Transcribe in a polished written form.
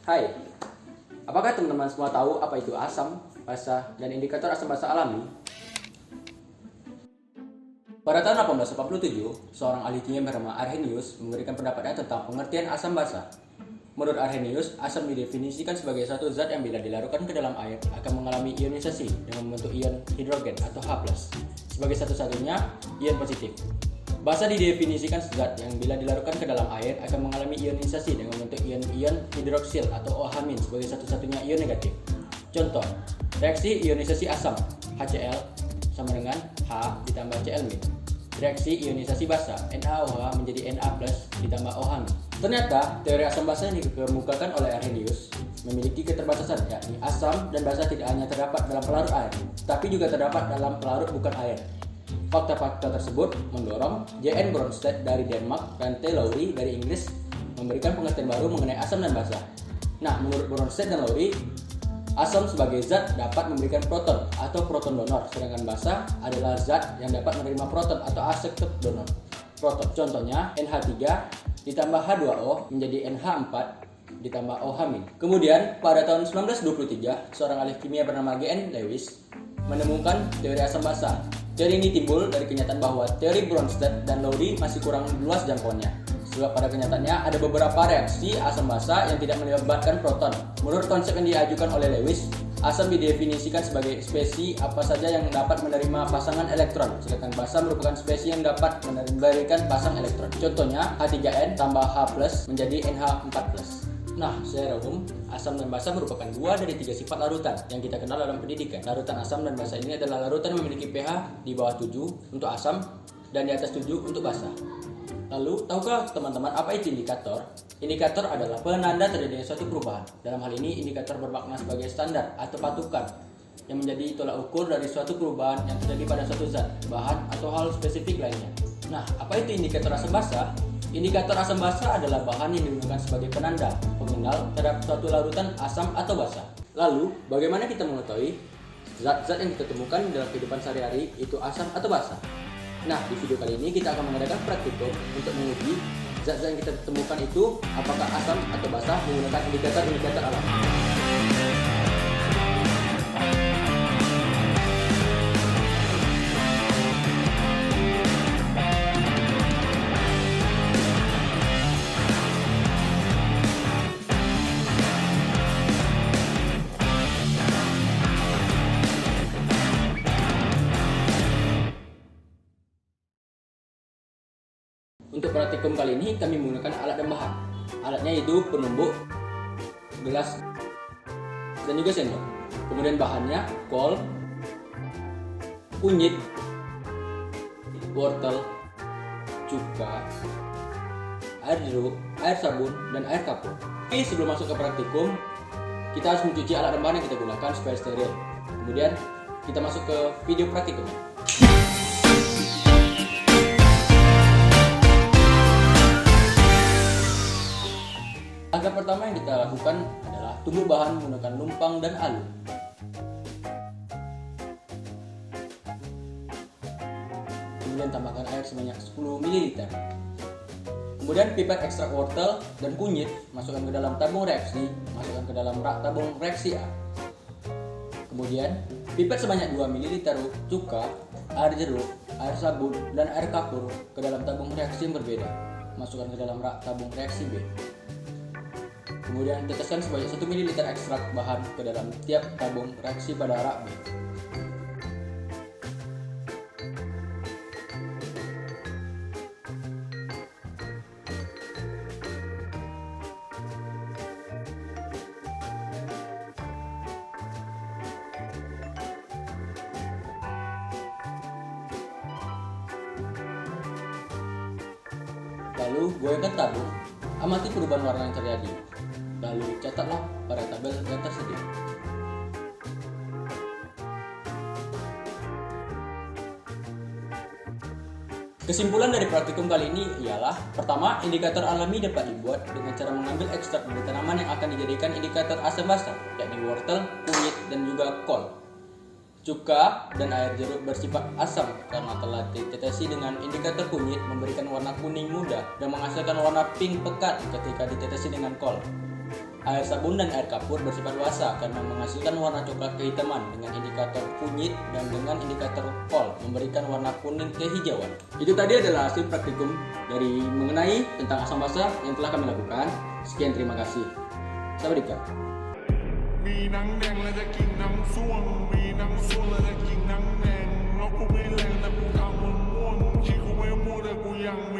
Hai, apakah teman-teman semua tahu apa itu asam, basa, dan indikator asam basa alami? Pada tahun 1887, seorang ahli kimia bernama Arrhenius memberikan pendapatnya tentang pengertian asam basa. Menurut Arrhenius, asam didefinisikan sebagai suatu zat yang bila dilarutkan ke dalam air akan mengalami ionisasi dengan membentuk ion hidrogen atau H+, sebagai satu-satunya ion positif. Basa didefinisikan zat yang bila dilarutkan ke dalam air akan mengalami ionisasi dengan membentuk ion-ion hidroksil atau OH- sebagai satu-satunya ion negatif. Contoh, reaksi ionisasi asam HCl sama dengan H ditambah Cl-. Reaksi ionisasi basa NaOH menjadi Na+ ditambah OH-. Ternyata teori asam basa yang dikemukakan oleh Arrhenius memiliki keterbatasan, yakni asam dan basa tidak hanya terdapat dalam pelarut air, tapi juga terdapat dalam pelarut bukan air. Fakta-fakta tersebut mendorong J.N. Bronsted dari Denmark dan T. Lowry dari Inggris memberikan pengertian baru mengenai asam dan basa. Nah, menurut Bronsted dan Lowry, asam sebagai zat dapat memberikan proton atau proton donor, sedangkan basa adalah zat yang dapat menerima proton atau akseptor donor proton. Contohnya NH3 ditambah H2O menjadi NH4 ditambah OH-. Kemudian pada tahun 1923, seorang ahli kimia bernama G.N. Lewis menemukan teori asam basa. Teori ini timbul dari kenyataan bahwa teori Bronsted dan Lowry masih kurang luas jangkauannya. Sebab pada kenyataannya ada beberapa reaksi asam basa yang tidak melibatkan proton. Menurut konsep yang diajukan oleh Lewis, asam didefinisikan sebagai spesies apa saja yang dapat menerima pasangan elektron, sedangkan basa merupakan spesies yang dapat memberikan pasang elektron. Contohnya H3N tambah H+ menjadi NH4+. Nah, secara umum, asam dan basa merupakan dua dari tiga sifat larutan yang kita kenal dalam pendidikan. Larutan asam dan basa ini adalah larutan yang memiliki pH di bawah 7 untuk asam dan di atas 7 untuk basa. Lalu, tahukah teman-teman apa itu indikator? Indikator adalah penanda terjadinya suatu perubahan. Dalam hal ini, indikator bermakna sebagai standar atau patokan yang menjadi tolak ukur dari suatu perubahan yang terjadi pada suatu zat, bahan, atau hal spesifik lainnya. Nah, apa itu indikator asam basa? Indikator asam basa adalah bahan yang digunakan sebagai penanda, pengenal terhadap suatu larutan asam atau basa. Lalu, bagaimana kita mengetahui zat-zat yang kita temukan dalam kehidupan sehari-hari itu asam atau basa? Nah, di video kali ini kita akan mengadakan praktikum untuk menguji zat-zat yang kita temukan itu apakah asam atau basa menggunakan indikator-indikator alam. Untuk praktikum kali ini kami menggunakan alat dan bahan. Alatnya yaitu penumbuk, gelas, dan juga sendok. Kemudian bahannya kol, kunyit, wortel, cuka, air jeruk, air sabun, dan air kapur. Oke, sebelum masuk ke praktikum, kita harus mencuci alat dan bahan yang kita gunakan supaya steril. Kemudian kita masuk ke video praktikum. Langkah pertama yang kita lakukan adalah tumbuk bahan menggunakan lumpang dan alu. Kemudian tambahkan air sebanyak 10 ml. Kemudian pipet ekstrak wortel dan kunyit masukkan ke dalam tabung reaksi, masukkan ke dalam rak tabung reaksi A. Kemudian pipet sebanyak 2 ml cuka, air jeruk, air sabun, dan air kapur ke dalam tabung reaksi yang berbeda, masukkan ke dalam rak tabung reaksi B. Kemudian teteskan sebanyak 1 ml ekstrak bahan ke dalam tiap tabung reaksi pada rak B. Lalu goyangkan tabung, amati perubahan warna yang terjadi. Lalu catatlah pada tabel yang tersedia. Kesimpulan dari praktikum kali ini ialah: pertama, indikator alami dapat dibuat dengan cara mengambil ekstrak dari tanaman yang akan dijadikan indikator asam basa, yakni wortel, kunyit, dan juga kol. Cuka dan air jeruk bersifat asam karena telah ditetesi dengan indikator kunyit memberikan warna kuning muda dan menghasilkan warna pink pekat ketika ditetesi dengan kol. Air sabun dan air kapur bersifat luasa karena menghasilkan warna coklat kehitaman dengan indikator kunyit dan dengan indikator kol memberikan warna kuning kehijauan. Itu tadi adalah hasil praktikum dari mengenai tentang asam basa yang telah kami lakukan. Sekian, terima kasih. Sampai jumpa. มีหนังแดงและจะกินหนังส้วงมีหนังส้วงและจะกินหนังแดงแล้วกูไม่แรงแต่กูทำมึงม่วงชีกูไม่มั่วแต่กูยังมี